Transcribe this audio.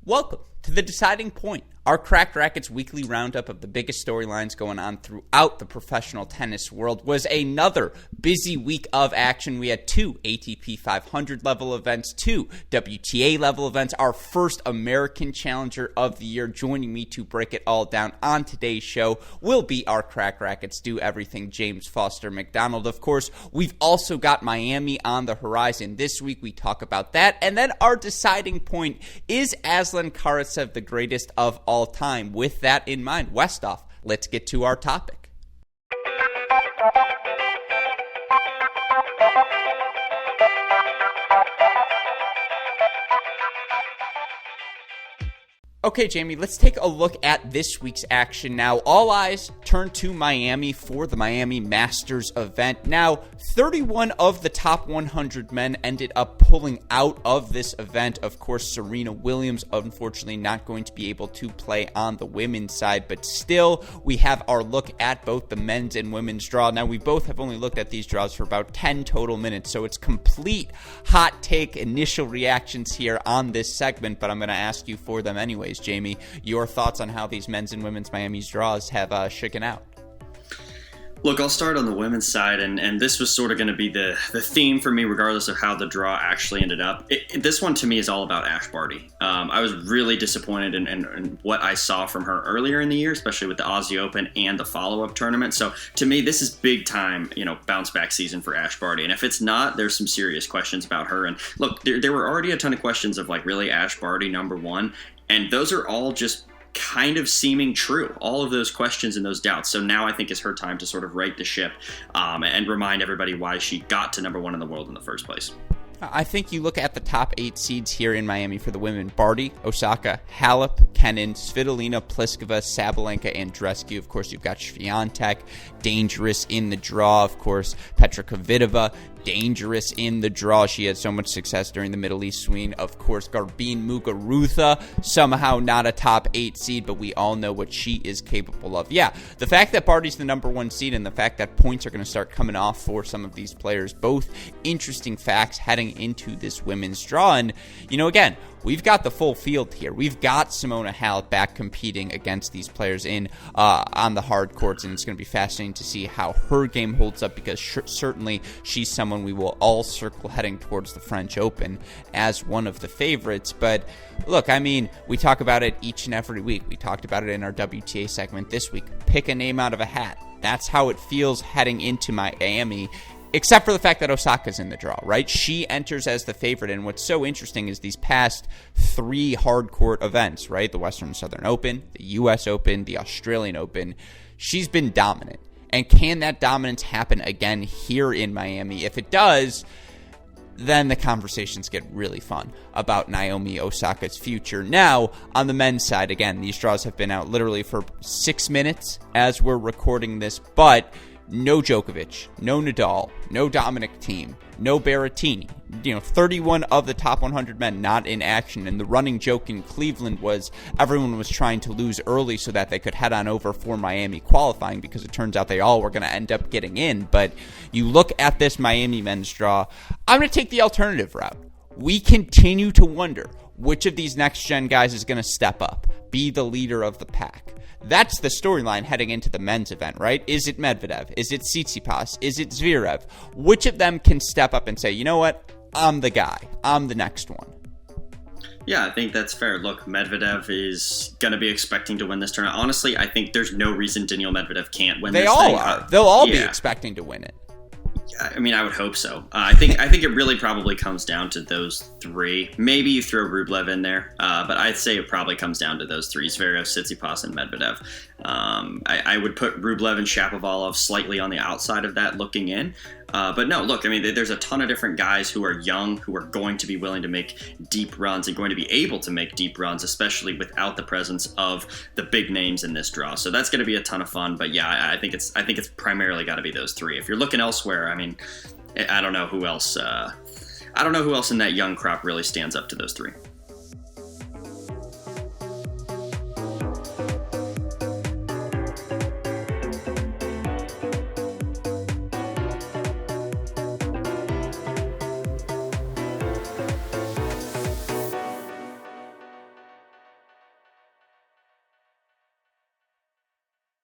Welcome to The Deciding Point, our Cracked Racquets weekly roundup of the biggest storylines going on throughout the professional tennis world. Was another busy week of action. We had 2 ATP 500 level events, 2 WTA level events, our first American Challenger of the year. Joining me to break it all down on today's show will be our Cracked Racquets Do Everything James Foster McDonald. Of course, we've also got Miami on the horizon this week. We talk about that. And then our deciding point, is Aslan Karatsev the greatest of all time? With that in mind, Westhoff, let's get to our topic. Okay, Jamie, let's take a look at this week's action now. All eyes turn to Miami for the Miami Masters event. Now, 31 of the top 100 men ended up pulling out of this event. Of course, Serena Williams, unfortunately, not going to be able to play on the women's side, but still, we have our look at both the men's and women's draw. Now, we both have only looked at these draws for about 10 total minutes, so it's complete hot take initial reactions here on this segment, but I'm going to ask you for them anyways. Jamie, your thoughts on how these men's and women's Miami's draws have shaken out? Look, I'll start on the women's side, and this was sort of going to be the theme for me, regardless of how the draw actually ended up. This one, to me, is all about Ash Barty. I was really disappointed in what I saw from her earlier in the year, especially with the Aussie Open and the follow-up tournament. So, to me, this is big time, bounce-back season for Ash Barty. And if it's not, there's some serious questions about her. And look, there were already a ton of questions of, really, Ash Barty, number one? And those are all just kind of seeming true, all of those questions and those doubts. So now I think is her time to sort of right the ship and remind everybody why she got to number one in the world in the first place. I think you look at the top 8 seeds here in Miami for the women: Barty, Osaka, Halep, Kenin, Svitolina, Pliskova, Sabalenka, Andreescu. Of course, you've got Swiatek, dangerous in the draw. Of course, Petra Kvitova, dangerous in the draw. She had so much success during the Middle East swing. Of course, Garbine Muguruza, somehow not a top 8 seed, but we all know what she is capable of. Yeah, the fact that Barty's the number 1 seed and the fact that points are going to start coming off for some of these players, both interesting facts heading into this women's draw. And, again, we've got the full field here. We've got Simona Halep back competing against these players on the hard courts, and it's going to be fascinating to see how her game holds up, because certainly she's someone we will all circle heading towards the French Open as one of the favorites. But look, we talk about it each and every week. We talked about it in our WTA segment this week. Pick a name out of a hat. That's how it feels heading into Miami. Except for the fact that Osaka's in the draw, right? She enters as the favorite, and what's so interesting is these past 3 hard court events, right? The Western and Southern Open, the U.S. Open, the Australian Open. She's been dominant. And can that dominance happen again here in Miami? If it does, then the conversations get really fun about Naomi Osaka's future. Now, on the men's side, again, these draws have been out literally for 6 minutes as we're recording this, but no Djokovic, no Nadal, no Dominic Thiem, no Berrettini. 31 of the top 100 men not in action. And the running joke in Cleveland was everyone was trying to lose early so that they could head on over for Miami qualifying, because it turns out they all were going to end up getting in. But you look at this Miami men's draw, I'm going to take the alternative route. We continue to wonder which of these next-gen guys is going to step up, be the leader of the pack. That's the storyline heading into the men's event, right? Is it Medvedev? Is it Tsitsipas? Is it Zverev? Which of them can step up and say, you know what? I'm the guy. I'm the next one. Yeah, I think that's fair. Look, Medvedev is going to be expecting to win this tournament. Honestly, I think there's no reason Daniil Medvedev can't win this thing. They all are. They'll all be expecting to win it. I would hope so. I think it really probably comes down to those 3. Maybe you throw Rublev in there, but I'd say it probably comes down to those 3: Zverev, Tsitsipas, and Medvedev. I would put Rublev and Shapovalov slightly on the outside of that looking in. But no, look, there's a ton of different guys who are young, who are going to be willing to make deep runs and going to be able to make deep runs, especially without the presence of the big names in this draw. So that's going to be a ton of fun. But yeah, I think it's primarily got to be those 3. If you're looking elsewhere, I don't know who else. I don't know who else in that young crop really stands up to those 3.